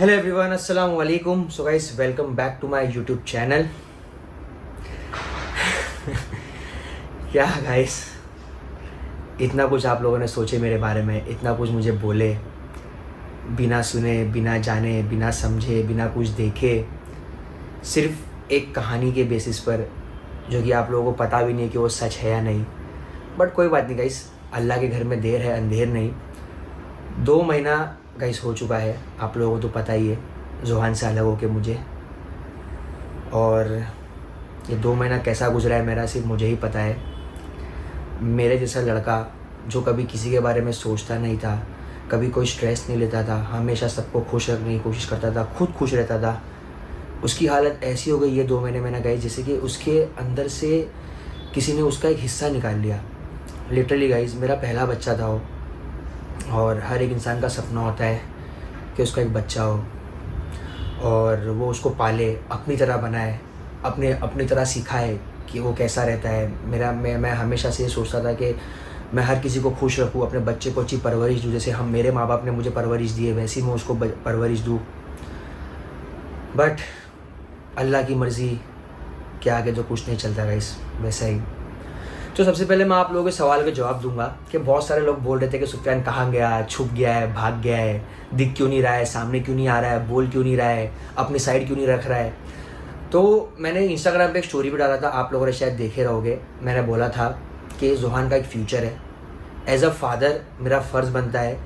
Hello everyone, अस्सलाम वालेकुम। So guys, welcome back to my YouTube channel. क्या guys, इतना कुछ आप लोगों ने सोचे मेरे बारे में, इतना कुछ मुझे बोले, बिना सुने, बिना जाने, बिना समझे, बिना कुछ देखे, सिर्फ एक कहानी के बेसिस पर, जो कि आप लोगों को पता भी नहीं कि वो सच है या नहीं। बट कोई बात नहीं गाइस, अल्लाह के घर में देर है अंधेर नहीं। 2 महीना गाइस हो चुका है, आप लोगों को तो पता ही है, जोहान से अलग होके मुझे। और ये 2 महीना कैसा गुजरा है मेरा सिर्फ मुझे ही पता है। मेरे जैसा लड़का जो कभी किसी के बारे में सोचता नहीं था, कभी कोई स्ट्रेस नहीं लेता था, हमेशा सबको खुश रखने की कोशिश करता था, खुद खुश रहता था, उसकी हालत ऐसी हो गई ये 2 महीने में ना गाइस, जैसे कि उसके अंदर से किसी ने उसका एक हिस्सा निकाल लिया। लिटरली गाइस, मेरा पहला बच्चा था वो, और हर एक इंसान का सपना होता है कि उसका एक बच्चा हो और वो उसको पाले, अपनी तरह बनाए, अपनी तरह सिखाए कि वो कैसा रहता है। मैं हमेशा से ये सोचता था कि मैं हर किसी को खुश रखूँ, अपने बच्चे को अच्छी परवरिश दूँ, जैसे मेरे माँ बाप ने मुझे परवरिश दी है वैसी मैं उसको परवरिश दूँ। बट अल्लाह की मर्ज़ी के आगे तो कुछ नहीं चलता गाइस, वैसा ही। तो सबसे पहले मैं आप लोगों के सवाल का जवाब दूंगा कि बहुत सारे लोग बोल रहे थे कि सुफियान कहाँ गया, छुप गया है, भाग गया है, दिख क्यों नहीं रहा है, सामने क्यों नहीं आ रहा है, बोल क्यों नहीं रहा है, अपनी साइड क्यों नहीं रख रहा है। तो मैंने इंस्टाग्राम पे एक स्टोरी भी डाला था, आप लोगों ने शायद देखे रहोगे। मैंने बोला था कि जोहान का एक फ्यूचर है। एज अ फादर मेरा फ़र्ज़ बनता है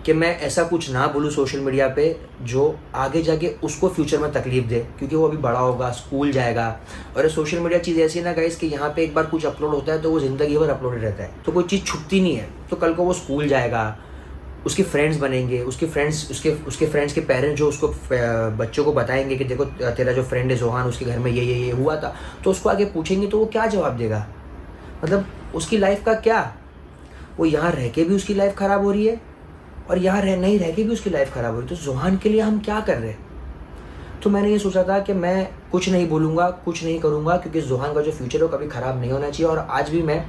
कि मैं ऐसा कुछ ना बोलूँ सोशल मीडिया पे जो आगे जाके उसको फ्यूचर में तकलीफ़ दे, क्योंकि वो अभी बड़ा होगा, स्कूल जाएगा। और ये सोशल मीडिया चीज़ ऐसी है ना गाइस कि यहाँ पे एक बार कुछ अपलोड होता है तो वो ज़िंदगी भर अपलोडेड रहता है, तो कोई चीज़ छुपती नहीं है। तो कल को वो स्कूल जाएगा, उसके फ्रेंड्स बनेंगे, उसके फ्रेंड्स के पेरेंट्स जो उसको बच्चों को बताएंगे कि देखो तेरा जो फ्रेंड है जोहान, उसके घर में ये हुआ था, तो उसको आगे पूछेंगे तो वो क्या जवाब देगा। मतलब उसकी लाइफ का क्या, वो यहाँ रह के भी उसकी लाइफ ख़राब हो रही है और यहाँ नहीं रह के भी उसकी लाइफ ख़राब हो रही है। तो जोहान के लिए हम क्या कर रहे हैं। तो मैंने ये सोचा था कि मैं कुछ नहीं बोलूँगा, कुछ नहीं करूँगा, क्योंकि जोहान का जो फ्यूचर है वो कभी ख़राब नहीं होना चाहिए। और आज भी मैं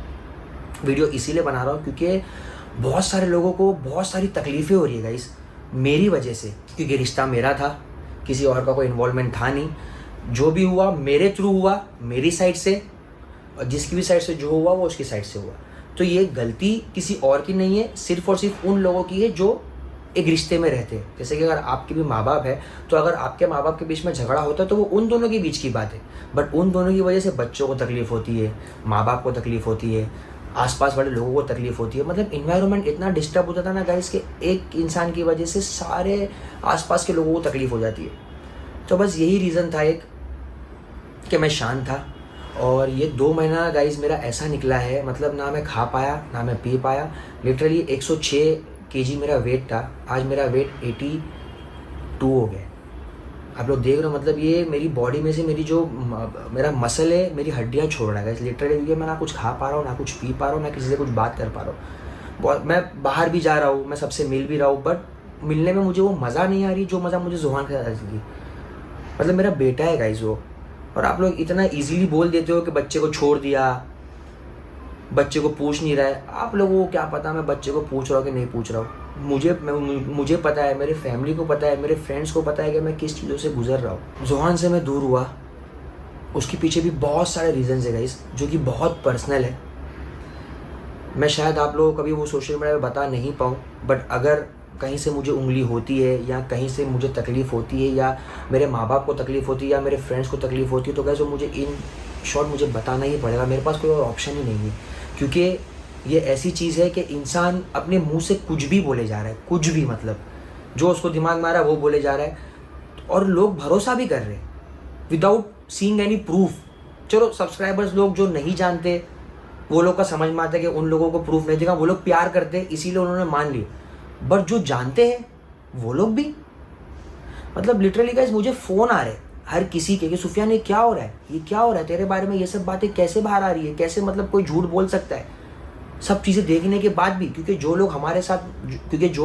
वीडियो इसीलिए बना रहा हूँ क्योंकि बहुत सारे लोगों को बहुत सारी तकलीफ़ें हो रही है गाइस मेरी वजह से, क्योंकि रिश्ता मेरा था, किसी और का कोई इन्वॉल्वमेंट था नहीं। जो भी हुआ मेरे थ्रू हुआ, मेरी साइड से, और जिसकी भी साइड से जो हुआ वो उसकी साइड से हुआ। तो ये गलती किसी और की नहीं है, सिर्फ और सिर्फ उन लोगों की है जो एक रिश्ते में रहते हैं। जैसे कि अगर आपके भी माँ बाप है, तो अगर आपके माँ बाप के बीच में झगड़ा होता है तो वो उन दोनों के बीच की बात है। बट उन दोनों की वजह से बच्चों को तकलीफ़ होती है, माँ बाप को तकलीफ़ होती है, आसपास वाले लोगों को तकलीफ़ होती है। मतलब इन्वायरमेंट इतना डिस्टर्ब होता था ना गाइस कि एक इंसान की वजह से सारे आसपास के लोगों को तकलीफ़ हो जाती है। तो बस यही रीज़न था एक, कि मैं शांत था। और ये 2 महीना गाइस मेरा ऐसा निकला है, मतलब ना मैं खा पाया ना मैं पी पाया। लिटरली 106 केजी मेरा वेट था, आज मेरा वेट 82 हो गया। आप लोग देख रहे हो, मतलब ये मेरी बॉडी में से मेरी जो मेरा मसल है, मेरी हड्डियाँ छोड़ रहा है गाइस लिटरली, क्योंकि मैं ना कुछ खा पा रहा हूँ, ना कुछ पी पा रहा हूँ, ना किसी से कुछ बात कर पा रहा हूँ। बहुत मैं बाहर भी जा रहा हूँ, मैं सबसे मिल भी रहा हूँ, बट मिलने में मुझे वो मज़ा नहीं आ रही जो मज़ा मुझे जोहान के साथ आती थी। मतलब मेरा बेटा है गाइस वो, और आप लोग इतना इजीली बोल देते हो कि बच्चे को छोड़ दिया, बच्चे को पूछ नहीं रहा है। आप लोगों को क्या पता मैं बच्चे को पूछ रहा हूँ कि नहीं पूछ रहा हूँ। मुझे पता है, मेरे फैमिली को पता है, मेरे फ्रेंड्स को पता है कि मैं किस चीज़ों से गुजर रहा हूँ। जोहान से मैं दूर हुआ, उसके पीछे भी बहुत सारे रीज़न्स है गाइस, जो कि बहुत पर्सनल है। मैं शायद आप लोगों को कभी वो सोशल मीडिया पे बता नहीं पाऊँ, बट अगर कहीं से मुझे उंगली होती है या कहीं से मुझे तकलीफ़ होती है या मेरे माँ बाप को तकलीफ़ होती है या मेरे फ्रेंड्स को तकलीफ़ होती है, तो गाइस वो मुझे इन शॉर्ट मुझे बताना ही पड़ेगा। मेरे पास कोई और ऑप्शन ही नहीं है, क्योंकि ये ऐसी चीज़ है कि इंसान अपने मुंह से कुछ भी बोले जा रहा है, कुछ भी, मतलब जो उसको दिमाग में आ रहा है वो बोले जा रहा है, और लोग भरोसा भी कर रहे हैं विदाउट सीइंग एनी प्रूफ। चलो सब्सक्राइबर्स लोग जो नहीं जानते वो लोग का समझ में आता है कि उन लोगों को प्रूफ नहीं देगा, वो लोग प्यार करते हैं इसीलिए उन्होंने मान लिया। बट जो जानते हैं वो लोग भी, मतलब लिटरली गाइस मुझे फ़ोन आ रहे हैं हर किसी के कि सुफियान ये क्या हो रहा है, ये क्या हो रहा है, तेरे बारे में ये सब बातें कैसे बाहर आ रही है, कैसे मतलब कोई झूठ बोल सकता है। सब चीज़ें देखने के बाद भी, क्योंकि जो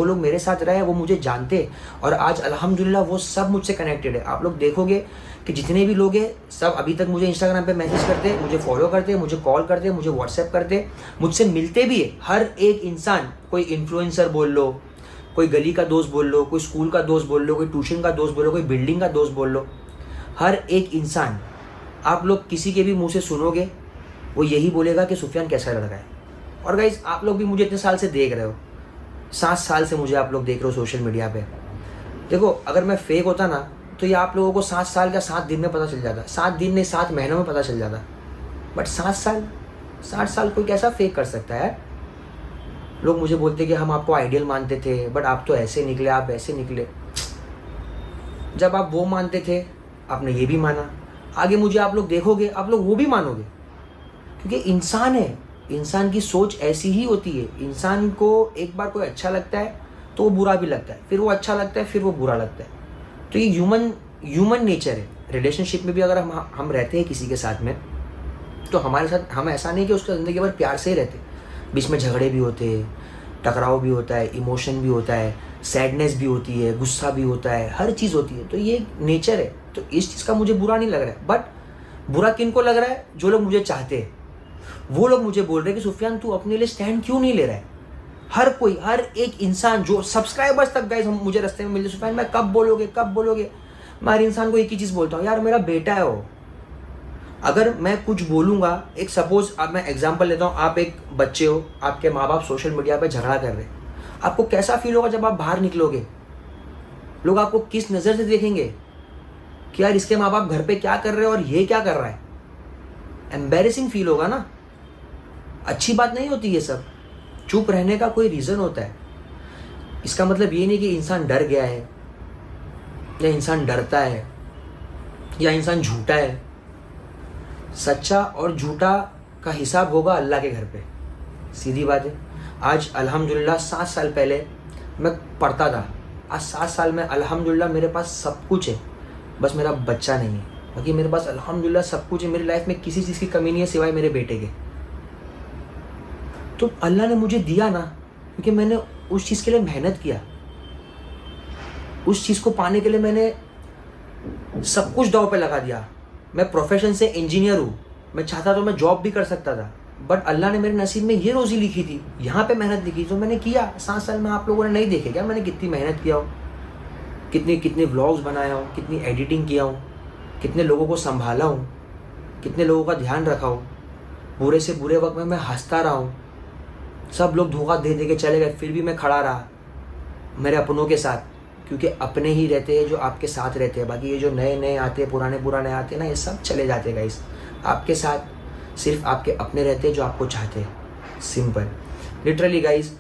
लोग मेरे साथ रहे वो मुझे जानते हैं, और आज अल्हम्दुलिल्लाह वो सब मुझसे कनेक्टेड है। आप लोग देखोगे कि जितने भी लोग हैं सब अभी तक मुझे इंस्टाग्राम पे मैसेज करते हैं, मुझे फॉलो करते हैं, मुझे कॉल करते हैं, मुझे व्हाट्सएप करते हैं, मुझसे मिलते भी है। हर एक इंसान, कोई इन्फ्लुएंसर बोल लो, कोई गली का दोस्त बोल लो, कोई स्कूल का दोस्त बोल लो, कोई ट्यूशन का दोस्त बोल लो, कोई बिल्डिंग का दोस्त बोल लो, हर एक इंसान आप लोग किसी के भी मुंह से सुनोगे वो यही बोलेगा कि सुफियान कैसा लड़का है। और गाइस आप लोग भी मुझे इतने साल से देख रहे हो, 7 साल से मुझे आप लोग देख रहे हो सोशल मीडिया पे। देखो अगर मैं फेक होता ना तो ये आप लोगों को 7 साल का 7 दिन में पता चल जाता, 7 दिन नहीं 7 महीनों में पता चल जाता। बट 7 साल कोई कैसा फेक कर सकता है। लोग मुझे बोलते कि हम आपको आइडियल मानते थे बट आप तो ऐसे निकले, आप ऐसे निकले। जब आप वो मानते थे आपने ये भी माना, आगे मुझे आप लोग देखोगे आप लोग वो भी मानोगे, क्योंकि इंसान है, इंसान की सोच ऐसी ही होती है। इंसान को एक बार कोई अच्छा लगता है तो वो बुरा भी लगता है, फिर वो अच्छा लगता है, फिर वो बुरा लगता है। तो ये ह्यूमन नेचर है। रिलेशनशिप में भी अगर हम रहते हैं किसी के साथ में तो हमारे साथ हम ऐसा नहीं कि उसका ज़िंदगी भर प्यार से ही रहते, बीच में झगड़े भी होते हैं, टकराव भी होता है, इमोशन भी होता है, सैडनेस भी होती है, गुस्सा भी होता है, हर चीज़ होती है। तो ये नेचर है। तो इस चीज़ का मुझे बुरा नहीं लग रहा है। बट बुरा किन को लग रहा है? जो लोग मुझे चाहते हैं, वो लोग मुझे बोल रहे हैं कि सुफियान तू अपने लिए स्टैंड क्यों नहीं ले रहा है। हर कोई, हर एक इंसान जो सब्सक्राइबर्स तक गाइस हम मुझे रास्ते में मिलते, सुफियान मैं कब बोलोगे। मैं हर इंसान को एक ही चीज़ बोलता हूँ, यार मेरा बेटा है वो। अगर मैं कुछ बोलूँगा, एक सपोज अब मैं एग्जांपल लेता हूँ, आप एक बच्चे हो, आपके माँ बाप सोशल मीडिया पे झगड़ा कर रहे हैं, आपको कैसा फील होगा जब आप बाहर निकलोगे? लोग आपको किस नज़र से देखेंगे कि यार इसके माँ बाप घर पे क्या कर रहे हैं और ये क्या कर रहा है? एम्बैरेसिंग फील होगा ना। अच्छी बात नहीं होती ये सब। चुप रहने का कोई रीज़न होता है। इसका मतलब ये नहीं कि इंसान डर गया है या इंसान डरता है या इंसान झूठा है। सच्चा और झूठा का हिसाब होगा अल्लाह के घर पे, सीधी बात है। आज अल्हम्दुलिल्लाह 7 साल पहले मैं पढ़ता था, आज 7 साल में अल्हम्दुलिल्लाह मेरे पास सब कुछ है, बस मेरा बच्चा नहीं है। बाकी मेरे पास अल्हम्दुलिल्लाह सब कुछ है, मेरी लाइफ में किसी चीज़ की कमी नहीं है सिवाय मेरे बेटे के। तो अल्लाह ने मुझे दिया ना, क्योंकि मैंने उस चीज़ के लिए मेहनत किया। उस चीज़ को पाने के लिए मैंने सब कुछ दांव पे लगा दिया। मैं प्रोफेशन से इंजीनियर हूँ, मैं चाहता तो मैं जॉब भी कर सकता था, बट अल्लाह ने मेरे नसीब में ये रोज़ी लिखी थी, यहाँ पे मेहनत लिखी तो मैंने किया। 7 साल में आप लोगों ने नहीं देखे क्या मैंने कितनी मेहनत किया हो, कितने व्लॉग्स बनाया हूँ, कितनी एडिटिंग किया हूँ, कितने लोगों को संभाला हूँ, कितने लोगों का ध्यान रखा हूँ। बुरे से बुरे वक्त में मैं हंसता रहा हूँ। सब लोग धोखा दे के चले गए, फिर भी मैं खड़ा रहा मेरे अपनों के साथ, क्योंकि अपने ही रहते हैं जो आपके साथ रहते हैं। बाकी ये जो नए आते हैं, पुराने आते हैं ना, ये सब चले जाते हैं गाइस। आपके साथ सिर्फ आपके अपने रहते हैं जो आपको चाहते हैं। Simple, literally guys.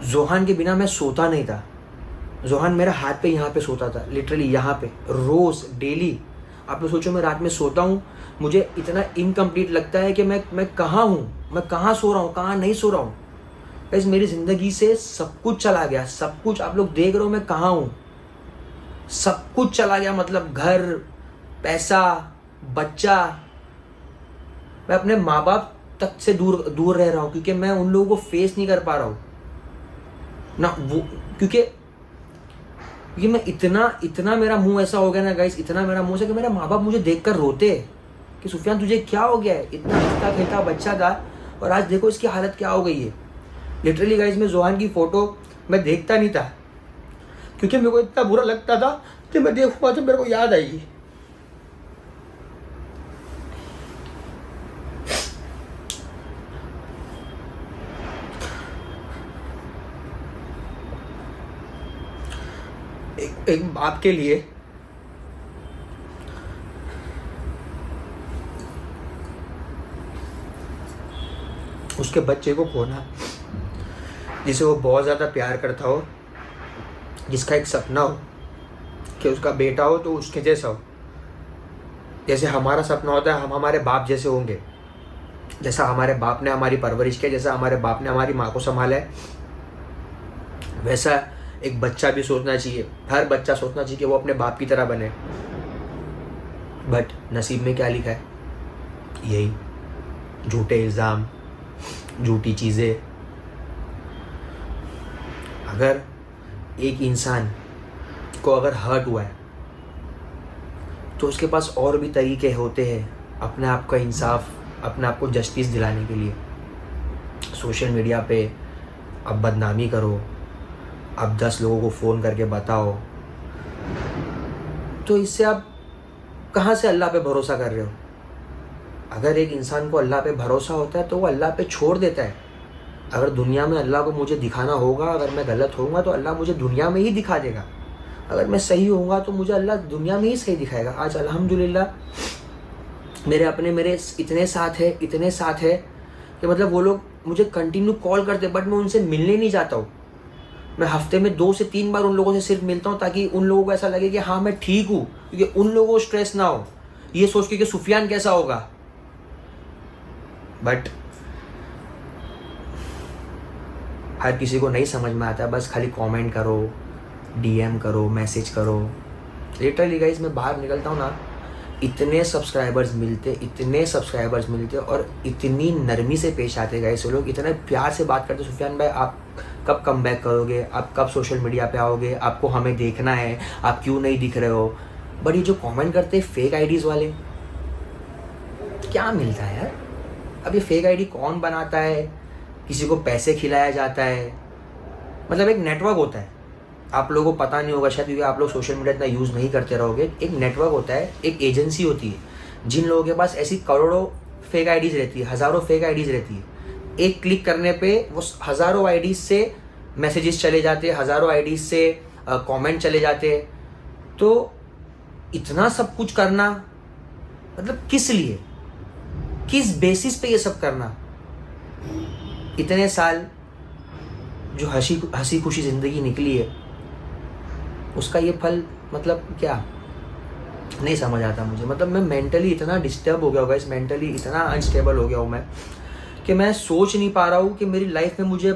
जोहान के बिना मैं सोता नहीं था। जोहान मेरा हाथ पे यहाँ पे सोता था, लिटरली यहाँ पे, रोज़ डेली। आप लोग सोचो मैं रात में सोता हूँ, मुझे इतना इनकम्प्लीट लगता है कि मैं कहाँ हूँ, मैं कहाँ सो रहा हूँ, कहाँ नहीं सो रहा हूँ। गाइस मेरी ज़िंदगी से सब कुछ चला गया, सब कुछ। आप लोग देख रहे हो मैं कहाँ हूँ, सब कुछ चला गया। मतलब घर, पैसा, बच्चा। मैं अपने माँ बाप तक से दूर रह रहा हूँ, क्योंकि मैं उन लोगों को फेस नहीं कर पा रहा हूँ ना। वो क्योंकि मैं इतना मेरा मुंह ऐसा हो गया ना गाइस, इतना मेरा मुंह से कि मेरे माँ बाप मुझे देखकर रोते कि सुफियान तुझे क्या हो गया है? इतना हंसता खेलता बच्चा था और आज देखो इसकी हालत क्या हो गई है। लिटरली गाइस मैं जोहान की फ़ोटो मैं देखता नहीं था, क्योंकि मेरे को इतना बुरा लगता था कि मैं देखूंगा तो मेरे को याद आएगी। एक बाप के लिए उसके बच्चे को खोना, जिसे वो बहुत ज़्यादा प्यार करता हो, जिसका एक सपना हो कि उसका बेटा हो तो उसके जैसा हो। जैसे हमारा सपना होता है हम हमारे बाप जैसे होंगे, जैसा हमारे बाप ने हमारी परवरिश किया, जैसा हमारे बाप ने हमारी माँ को संभाला है, वैसा एक बच्चा भी सोचना चाहिए। हर बच्चा सोचना चाहिए कि वो अपने बाप की तरह बने। बट नसीब में क्या लिखा है? यही झूठे इल्ज़ाम, झूठी चीज़ें। अगर एक इंसान को अगर हर्ट हुआ है तो उसके पास और भी तरीके होते हैं अपने आप का इंसाफ, अपने आप को जस्टिस दिलाने के लिए। सोशल मीडिया पे अब बदनामी करो, अब 10 लोगों को फ़ोन करके बताओ, तो इससे आप कहाँ से अल्लाह पे भरोसा कर रहे हो? अगर एक इंसान को अल्लाह पे भरोसा होता है तो वो अल्लाह पे छोड़ देता है। अगर दुनिया में अल्लाह को मुझे दिखाना होगा, अगर मैं गलत होऊंगा तो अल्लाह मुझे दुनिया में ही दिखा देगा। अगर मैं सही होऊंगा तो मुझे अल्लाह दुनिया में ही सही दिखाएगा। आज अल्हम्दुलिल्लाह मेरे इतने साथ है कि मतलब वो लोग मुझे कंटिन्यू कॉल करते, बट मैं उनसे मिलने नहीं जाता हूँ। मैं हफ्ते में 2 से 3 बार उन लोगों से सिर्फ मिलता हूँ ताकि उन लोगों को ऐसा लगे कि हाँ मैं ठीक हूँ, क्योंकि उन लोगों को स्ट्रेस ना हो ये सोच के कि सुफियान कैसा होगा। बट हर किसी को नहीं समझ में आता, बस खाली कमेंट करो, डीएम करो, मैसेज करो। लिटरली गाइस मैं बाहर निकलता हूँ ना, इतने सब्सक्राइबर्स मिलते और इतनी नरमी से पेश आते गाइस वो लोग, इतने प्यार से बात करते, सुफियान भाई आप कब कम बैक करोगे, आप कब सोशल मीडिया पे आओगे, आपको हमें देखना है, आप क्यों नहीं दिख रहे हो। बट ये जो कमेंट करते हैं फेक आईडीज़ वाले, क्या मिलता है यार? अब ये फेक आईडी कौन बनाता है? किसी को पैसे खिलाया जाता है, मतलब एक नेटवर्क होता है। आप लोगों को पता नहीं होगा शायद, क्योंकि आप लोग सोशल मीडिया इतना यूज़ नहीं करते रहोगे। एक नेटवर्क होता है, एक एजेंसी होती है, जिन लोगों के पास ऐसी करोड़ों फेक आईडीज़ रहती है, हज़ारों फेक आईडीज़ रहती है। एक क्लिक करने पे वो हज़ारों आईडीज़ से मैसेजेस चले जाते, हज़ारों आईडीज़ से कमेंट चले जाते। तो इतना सब कुछ करना मतलब किस लिए, किस बेसिस पे ये सब करना? इतने साल जो हंसी खुशी ज़िंदगी निकली है उसका ये फल मतलब क्या, नहीं समझ आता मुझे। मतलब मैं मेंटली इतना डिस्टर्ब हो गया होगा, इस मेंटली इतना अनस्टेबल हो गया हूँ मैं कि मैं सोच नहीं पा रहा हूँ कि मेरी लाइफ में मुझे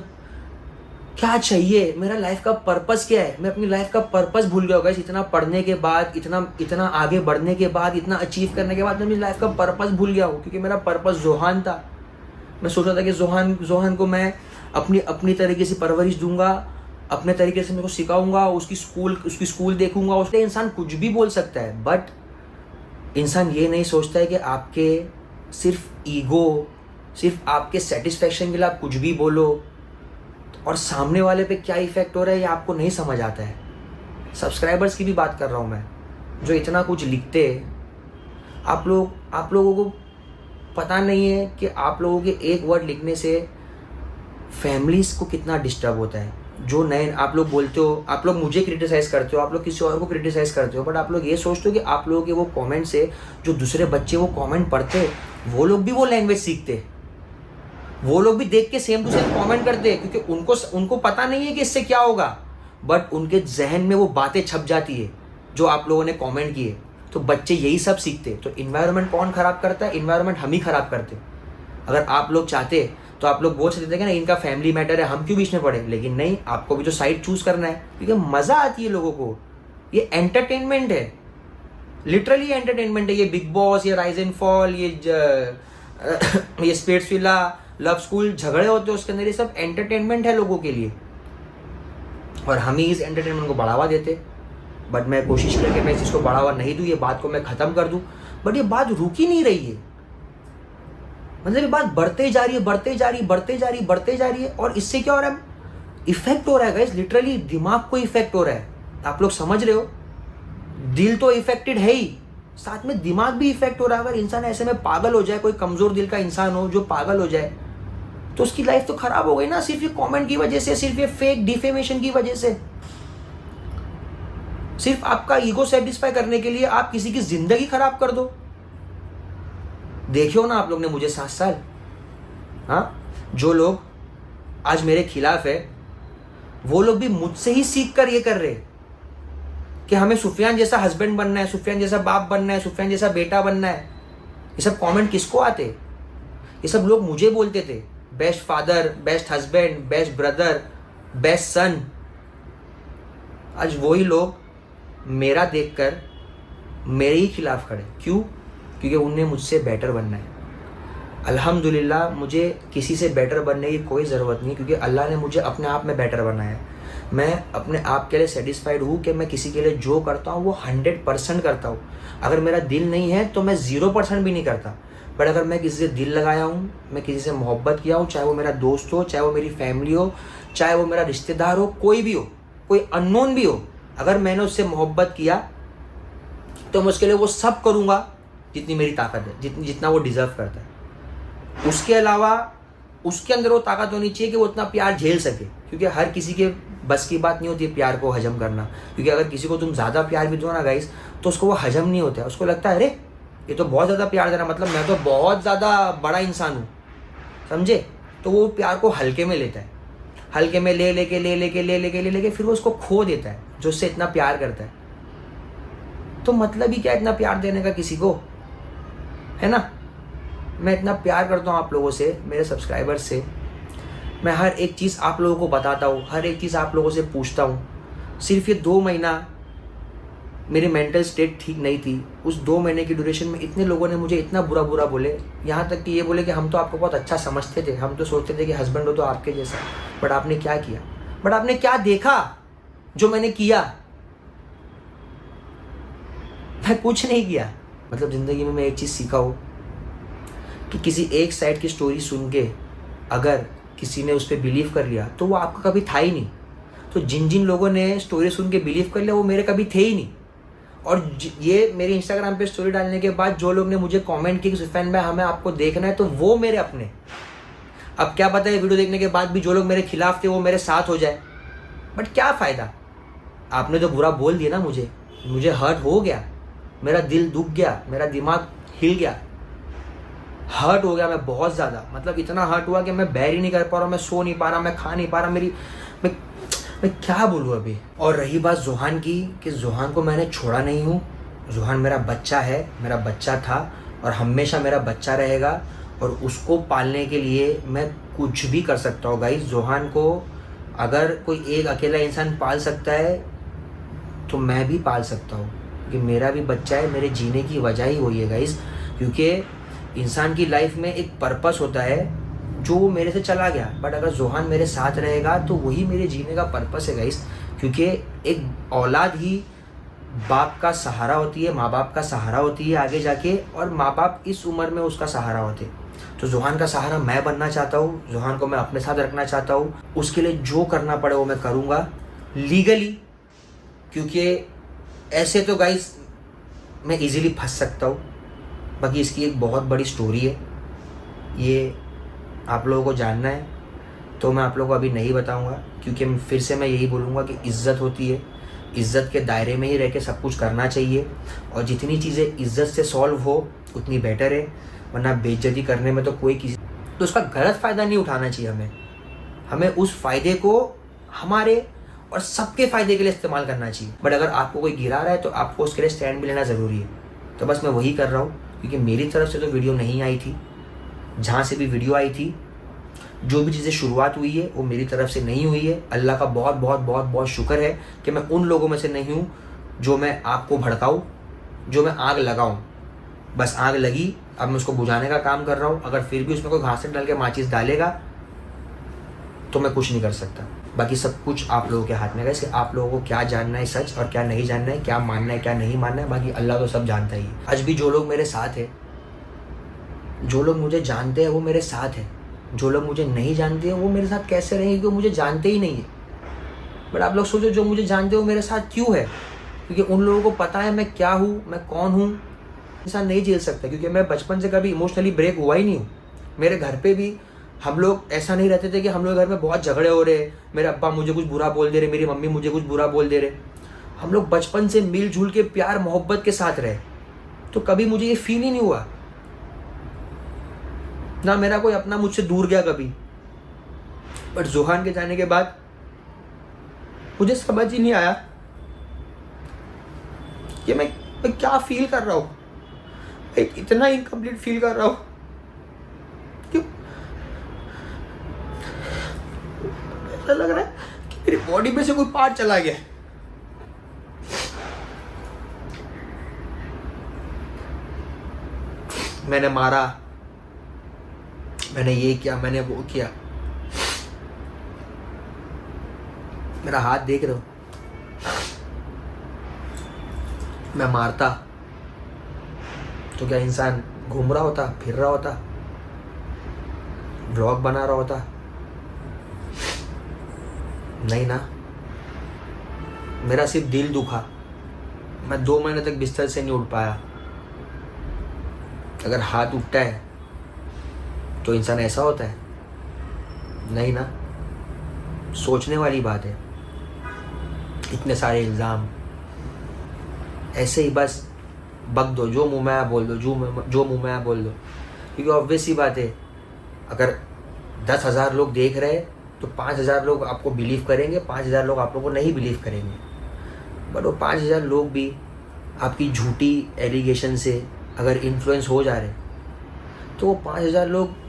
क्या चाहिए, मेरा लाइफ का पर्पस क्या है। मैं अपनी लाइफ का पर्पस भूल गया होगा। इतना पढ़ने के बाद, इतना आगे बढ़ने के बाद, इतना अचीव करने के बाद मैं अपनी लाइफ का पर्पस भूल गया हूँ, क्योंकि मेरा पर्पस जोहान था। मैं सोच रहा था कि जोहान को मैं अपनी तरीके से परवरिश दूंगा, अपने तरीके से मेरे को सिखाऊंगा, उसकी स्कूल देखूंगा। उसके इंसान कुछ भी बोल सकता है, बट इंसान ये नहीं सोचता है कि आपके सिर्फ ईगो, सिर्फ आपके सेटिस्फैक्शन के लिए आप कुछ भी बोलो और सामने वाले पे क्या इफेक्ट हो रहा है ये आपको नहीं समझ आता है। सब्सक्राइबर्स की भी बात कर रहा हूँ मैं, जो इतना कुछ लिखते हैं। आप लोगों को पता नहीं है कि आप लोगों के एक वर्ड लिखने से फैमिलीज़ को कितना डिस्टर्ब होता है। जो नए आप लोग बोलते हो, आप लोग मुझे क्रिटिसाइज़ करते हो, आप लोग किसी और को क्रिटिसाइज़ करते हो, बट आप लोग ये सोचते हो कि आप लोगों के वो कमेंट से जो दूसरे बच्चे वो कमेंट पढ़ते वो लोग भी वो लैंग्वेज सीखते, वो लोग भी देख के सेम टू सेम कमेंट करते हैं, क्योंकि उनको पता नहीं है कि इससे क्या होगा, बट उनके जहन में वो बातें छप जाती है जो आप लोगों ने कमेंट किए। तो बच्चे यही सब सीखते। तो इन्वायरमेंट कौन ख़राब करता है? इन्वायरमेंट हम ही ख़राब करते। अगर आप लोग चाहते तो आप लोग बोल सकते थे कि ना इनका फैमिली मैटर है, हम क्यों बीच में पड़े, लेकिन नहीं, आपको भी तो साइड चूज़ करना है, क्योंकि मज़ा आती है लोगों को। ये एंटरटेनमेंट है, लिटरली एंटरटेनमेंट है। ये बिग बॉस, ये राइज एंड फॉल, ये स्पिरिट्सविला, लव स्कूल, झगड़े होते हैं उसके अंदर, ये सब एंटरटेनमेंट है लोगों के लिए, और हम ही इस एंटरटेनमेंट को बढ़ावा देते। बट मैं कोशिश करके मैं इस चीज़ को बढ़ावा नहीं दूँ, ये बात को मैं ख़त्म कर दूँ, बट ये बात रुक ही नहीं रही है। मतलब ये बात बढ़ते जा रही है। और इससे क्या हो रहा है? इफेक्ट हो रहा है गाइस, लिटरली दिमाग को इफेक्ट हो रहा है। आप लोग समझ रहे हो? दिल तो इफेक्टेड है ही, साथ में दिमाग भी इफेक्ट हो रहा है। अगर इंसान ऐसे में पागल हो जाए, कोई कमज़ोर दिल का इंसान हो जो पागल हो जाए, तो उसकी लाइफ तो ख़राब हो गई ना, सिर्फ ये कमेंट की वजह से, सिर्फ ये फेक डिफेमेशन की वजह से। सिर्फ आपका ईगो सेटिस्फाई करने के लिए आप किसी की ज़िंदगी ख़राब कर दो। देखियो ना आप लोग ने मुझे 7 साल, हाँ, जो लोग आज मेरे खिलाफ है वो लोग भी मुझसे ही सीख कर ये कर रहे कि हमें सुफियान जैसा हस्बैंड बनना है, सुफियान जैसा बाप बनना है, सुफियान जैसा बेटा बनना है। ये सब कमेंट किसको आते? ये सब लोग मुझे बोलते थे, best father, best husband, best brother, best सन। आज वही लोग मेरा देखकर मेरे ही खिलाफ खड़े। क्यों? क्योंकि उन्हें मुझसे बेटर बनना है। अल्हम्दुलिल्लाह मुझे किसी से बेटर बनने की कोई ज़रूरत नहीं, क्योंकि अल्लाह ने मुझे अपने आप में बेटर बनाया है। मैं अपने आप के लिए सेटिस्फाइड हूँ कि मैं किसी के लिए जो करता हूँ वो 100% करता हूँ। अगर मेरा दिल नहीं है तो मैं 0% भी नहीं करता। बट अगर मैं किसी से दिल लगाया हूँ, मैं किसी से मोहब्बत किया हूँ, चाहे वो मेरा दोस्त हो, चाहे वो मेरी फैमिली हो, चाहे वो मेरा रिश्तेदार हो, कोई भी हो, कोई अननोन भी हो, अगर मैंने उससे मोहब्बत किया तो मैं उसके लिए वो सब करूँगा जितनी मेरी ताकत है, जितना वो डिज़र्व करता है। उसके अलावा उसके अंदर वो ताकत होनी चाहिए कि वो उतना प्यार झेल सके, क्योंकि हर किसी के बस की बात नहीं होती है प्यार को हजम करना। क्योंकि अगर किसी को तुम ज़्यादा प्यार भी दो ना गाइस, तो उसको वो हजम नहीं होता है। उसको लगता है अरे ये तो बहुत ज़्यादा प्यार दे रहा, मतलब मैं तो बहुत ज़्यादा बड़ा इंसान हूँ, समझे। तो वो प्यार को हल्के में लेता है, हल्के में ले लेके फिर वो उसको खो देता है जो उससे इतना प्यार करता है। तो मतलब ही क्या इतना प्यार देने का किसी को, है ना। मैं इतना प्यार करता हूँ आप लोगों से, मेरे सब्सक्राइबर्स से। मैं हर एक चीज़ आप लोगों को बताता हूँ, हर एक चीज़ आप लोगों से पूछता हूँ। सिर्फ ये 2 महीना मेरी मेंटल स्टेट ठीक नहीं थी, उस 2 महीने की ड्यूरेशन में इतने लोगों ने मुझे इतना बुरा बुरा बोले, यहाँ तक कि ये बोले कि हम तो आपको बहुत अच्छा समझते थे, हम तो सोचते थे कि हस्बैंड हो तो आपके जैसा, बट आपने क्या किया, बट आपने क्या देखा जो मैंने किया। मैं कुछ नहीं किया। मतलब ज़िंदगी में मैं एक चीज़ सीखा हूँ कि किसी एक साइड की स्टोरी सुन के अगर किसी ने उस पर बिलीव कर लिया तो वो आपका कभी था ही नहीं। तो जिन जिन लोगों ने स्टोरी सुन के बिलीव कर लिया वो मेरे कभी थे ही नहीं। और ये मेरे इंस्टाग्राम पे स्टोरी डालने के बाद जो लोग ने मुझे कमेंट किया कि सुफैन भाई हमें आपको देखना है, तो वो मेरे अपने। अब क्या पता है वीडियो देखने के बाद भी जो लोग मेरे खिलाफ थे वो मेरे साथ हो जाए, बट क्या फ़ायदा। आपने तो बुरा बोल दिया ना, मुझे हर्ट हो गया, मेरा दिल दुख गया, मेरा दिमाग हिल गया, हर्ट हो गया मैं बहुत ज़्यादा। मतलब इतना हर्ट हुआ कि मैं बैर ही नहीं कर पा रहा हूँ, मैं सो नहीं पा रहा, मैं खा नहीं पा रहा, मैं क्या बोलूँ अभी। और रही बात जोहान की, कि जोहान को मैंने छोड़ा नहीं हूँ। जोहान मेरा बच्चा है, मेरा बच्चा था और हमेशा मेरा बच्चा रहेगा, और उसको पालने के लिए मैं कुछ भी कर सकता हूँ गाइस। जोहान को अगर कोई एक अकेला इंसान पाल सकता है तो मैं भी पाल सकता हूँ, क्योंकि मेरा भी बच्चा है। मेरे जीने की वजह ही वही है गाइस, क्योंकि इंसान की लाइफ में एक पर्पस होता है जो मेरे से चला गया, बट अगर जोहान मेरे साथ रहेगा तो वही मेरे जीने का पर्पस है गाइस। क्योंकि एक औलाद ही बाप का सहारा होती है, माँ बाप का सहारा होती है आगे जाके, और माँ बाप इस उम्र में उसका सहारा होते। तो जोहान का सहारा मैं बनना चाहता हूँ, जोहान को मैं अपने साथ रखना चाहता हूँ। उसके लिए जो करना पड़े वो मैं करूँगा लीगली, क्योंकि ऐसे तो गाइस मैं इजीली फंस सकता हूँ। बाकी इसकी एक बहुत बड़ी स्टोरी है, ये आप लोगों को जानना है तो मैं आप लोगों को अभी नहीं बताऊंगा, क्योंकि फिर से मैं यही बोलूँगा कि इज़्ज़त होती है, इज़्ज़त के दायरे में ही रह के सब कुछ करना चाहिए, और जितनी चीज़ें इज़्ज़त से सॉल्व हो उतनी बेटर है। वरना बेइज्जती करने में तो कोई किसी तो उसका गलत फ़ायदा नहीं उठाना चाहिए। हमें उस फ़ायदे को हमारे और सबके फ़ायदे के लिए इस्तेमाल करना चाहिए। बट अगर आपको कोई गिरा रहा है तो आपको उसके लिए स्टैंड भी लेना ज़रूरी है। तो बस मैं वही कर रहा हूँ, क्योंकि मेरी तरफ से तो वीडियो नहीं आई थी, जहाँ से भी वीडियो आई थी, जो भी चीज़ें शुरुआत हुई है वो मेरी तरफ से नहीं हुई है। अल्लाह का बहुत बहुत बहुत बहुत शुक्र है कि मैं उन लोगों में से नहीं हूँ जो मैं आग को भड़काऊँ, जो मैं आग लगाऊँ। बस आग लगी, अब मैं उसको बुझाने का काम कर रहा हूँ। अगर फिर भी उसमें कोई घास डाल के माचिस डालेगा तो मैं कुछ नहीं कर सकता। बाकी सब कुछ आप लोगों के हाथ में है कि आप लोगों को क्या जानना है सच और क्या नहीं जानना है, क्या मानना है क्या नहीं मानना है। बाकी अल्लाह तो सब जानता ही है। आज भी जो लोग मेरे साथ है, जो लोग मुझे जानते हैं वो मेरे साथ है, जो लोग मुझे नहीं जानते हैं वो मेरे साथ कैसे रहेंगे, क्योंकि मुझे जानते ही नहीं है। बट आप लोग सोचो जो मुझे जानते हो मेरे साथ क्यों है, क्योंकि उन लोगों को पता है मैं क्या हूँ, मैं कौन हूँ। इंसान नहीं झेल सकता, क्योंकि मैं बचपन से कभी इमोशनली ब्रेक हुआ ही नहीं हूँ। मेरे घर पे भी हम लोग ऐसा नहीं रहते थे कि हम लोग घर में बहुत झगड़े हो रहे, मेरे अब्बा मुझे कुछ बुरा बोल दे रहे, मेरी मम्मी मुझे कुछ बुरा बोल दे रहे। हम लोग बचपन से मिलजुल के प्यार मोहब्बत के साथ रहे, तो कभी मुझे ये फील ही नहीं हुआ ना मेरा कोई अपना मुझसे दूर गया कभी। बट जोहान के जाने के बाद मुझे समझ ही नहीं आया कि मैं क्या फील कर रहा हूँ। एक इतना इनकम्प्लीट फील कर रहा हूँ, क्यों ऐसा लग रहा है कि मेरी बॉडी में से कोई पार्ट चला गया। मैंने मारा, मैंने ये किया, मैंने वो किया। मेरा हाथ देख रहे हो, मैं मारता तो क्या इंसान घूम रहा होता, फिर रहा होता, व्लॉग बना रहा होता? नहीं ना, मेरा सिर्फ दिल दुखा, मैं 2 महीने तक बिस्तर से नहीं उठ पाया। अगर हाथ उठता है तो इंसान ऐसा होता है? नहीं ना, सोचने वाली बात है। इतने सारे इल्ज़ाम, ऐसे ही बस बक दो, जो मुँह में आया बोल दो, जो मुँह में आया बोल दो, क्योंकि ऑब्वियस सी बात है, अगर 10,000 लोग देख रहे हैं तो 5,000 लोग आपको बिलीव करेंगे, 5,000 लोग आप लोगों को नहीं बिलीव करेंगे। बट वो 5,000 लोग भी आपकी झूठी एलिगेशन से अगर इन्फ्लुएंस हो जा रहे तो वो 5,000 लोग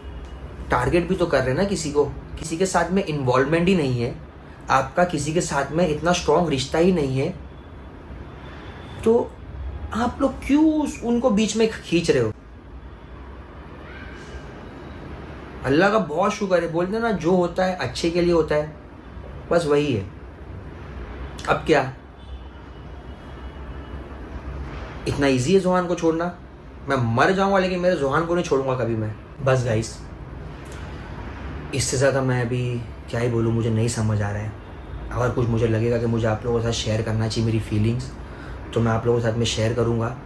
टारगेट भी तो कर रहे हैं ना किसी को। किसी के साथ में इन्वॉल्वमेंट ही नहीं है, आपका किसी के साथ में इतना स्ट्रॉन्ग रिश्ता ही नहीं है, तो आप लोग क्यों उनको बीच में खींच रहे हो? अल्लाह का बहुत शुक्र है, बोलते हैं ना जो होता है अच्छे के लिए होता है, बस वही है। अब क्या इतना इजी है जोहान को छोड़ना? मैं मर जाऊंगा लेकिन मेरे जोहान को नहीं छोड़ूंगा कभी मैं। बस गाइस, इससे ज़्यादा मैं अभी क्या ही बोलूँ, मुझे नहीं समझ आ रहा है। अगर कुछ मुझे लगेगा कि मुझे आप लोगों के साथ शेयर करना चाहिए मेरी फीलिंग्स, तो मैं आप लोगों के साथ में शेयर करूँगा।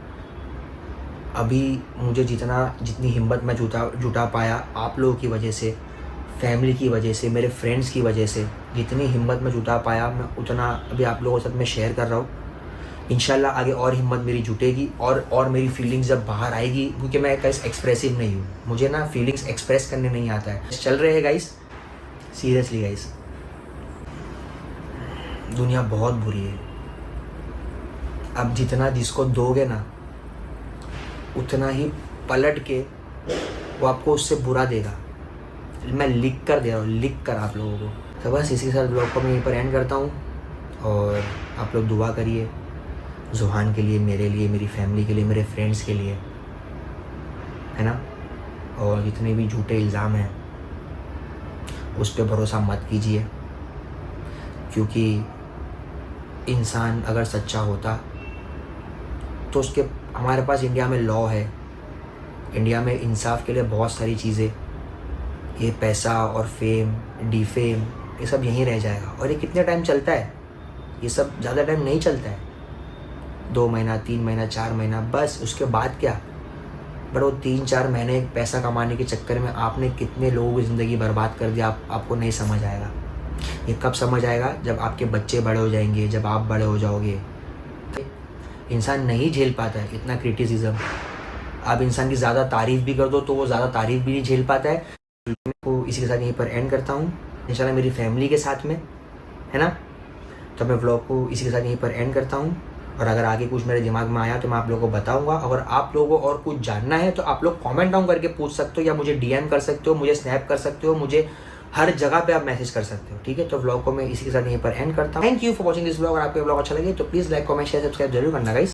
अभी मुझे जितनी हिम्मत मैं जुटा पाया आप लोगों की वजह से, फैमिली की वजह से, मेरे फ्रेंड्स की वजह से, जितनी हिम्मत मैं जुटा पाया मैं उतना अभी आप लोगों के साथ में शेयर कर रहा हूँ। इंशाल्लाह आगे और हिम्मत मेरी जुटेगी और मेरी फीलिंग्स जब बाहर आएगी, क्योंकि मैं गाइस एक्सप्रेसिव नहीं हूँ, मुझे ना फीलिंग्स एक्सप्रेस करने नहीं आता है। चल रहे हैं गाइस, सीरियसली गाइस, दुनिया बहुत बुरी है। अब जितना जिसको दोगे ना उतना ही पलट के वो आपको उससे बुरा देगा। मैं लिख कर दे रहा हूँ, लिख कर आप लोगों को। तो बस इसी के साथ ब्लॉग को मैं यहीं पर एंड करता हूँ, और आप लोग दुआ करिए जोहान के लिए, मेरे लिए, मेरी फैमिली के लिए, मेरे फ्रेंड्स के लिए, है ना। और जितने भी झूठे इल्ज़ाम हैं उस पर भरोसा मत कीजिए, क्योंकि इंसान अगर सच्चा होता तो उसके, हमारे पास इंडिया में लॉ है, इंडिया में इंसाफ के लिए बहुत सारी चीज़ें, ये पैसा और फेम, डिफेम, ये सब यहीं रह जाएगा। और ये कितने टाइम चलता है? ये सब ज़्यादा टाइम नहीं चलता है, 2 महीना, 3 महीना, 4 महीना, बस। उसके बाद क्या? बट वो 3-4 महीने पैसा कमाने के चक्कर में आपने कितने लोगों की ज़िंदगी बर्बाद कर दिया, आपको नहीं समझ आएगा। ये कब समझ आएगा? जब आपके बच्चे बड़े हो जाएंगे, जब आप बड़े हो जाओगे। इंसान नहीं झेल पाता है इतना क्रिटिसिज्म। आप इंसान की ज़्यादा तारीफ़ भी कर दो तो वो ज़्यादा तारीफ़ भी नहीं झेल पाता है। तो इसी के साथ यहीं पर एंड करता हूँ, इंशाल्लाह मेरी फैमिली के साथ में, है ना। तो मैं व्लॉग को इसी के साथ यहीं पर एंड करता हूँ, और अगर आगे कुछ मेरे दिमाग में आया तो मैं आप लोगों को बताऊंगा। अगर आप लोगों को और कुछ जानना है तो आप लोग कमेंट डाउन करके पूछ सकते हो, या मुझे डीएम कर सकते हो, मुझे स्नैप कर सकते हो, मुझे हर जगह पे आप मैसेज कर सकते हो, ठीक है। तो व्लॉग को मैं इसी के साथ यहीं पर एंड करता हूँ। Thank you for watching this vlog. अगर आपको व्लॉग अच्छा लगे तो please like, comment, share, subscribe जरूर करना गाइस।